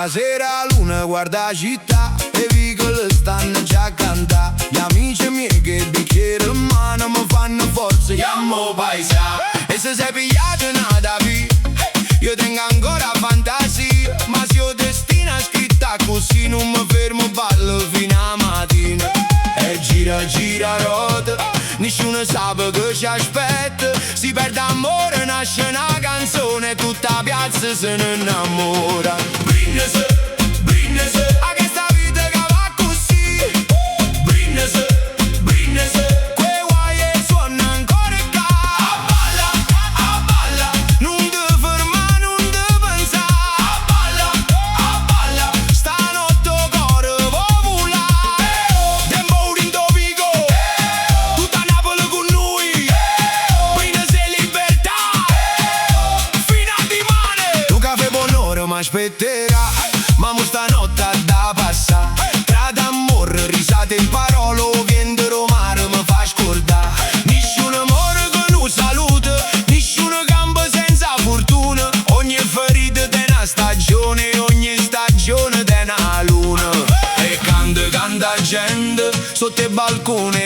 Stasera la luna guarda la città e vicoli stanno già a cantare. Gli amici miei che bicchiere in mano mi fanno forza, chiamo paesa. E se sei pigliato nada via, io tengo ancora fantasia. Ma se io destina scritta così non mi fermo, ballo fino a mattina. E gira gira rota, nessuno sa che ci aspetta. Si perde amore, nasce una canzone, tutta la piazza se ne innamora. Brindisi, brindisi, a questa vita che va così. Brindisi, brindisi, quei guai e suona ancora qua. A balla, non ti ferma, non ti pensa. A balla, stanotte il cuore va volare. Tempo rindo Vigo, tutta Napoli con noi. Brindisi e libertà, fino a dimane. Un caffè buon'ora mi aspetterà, ma mo stanotte da passa. Tra d'amore, risate in parole, vento romano mi fa scordare. Nessun amore che non saluta, nessun campo senza fortuna. Ogni ferita è una stagione, ogni stagione è una luna. E canta gente sotto il balcone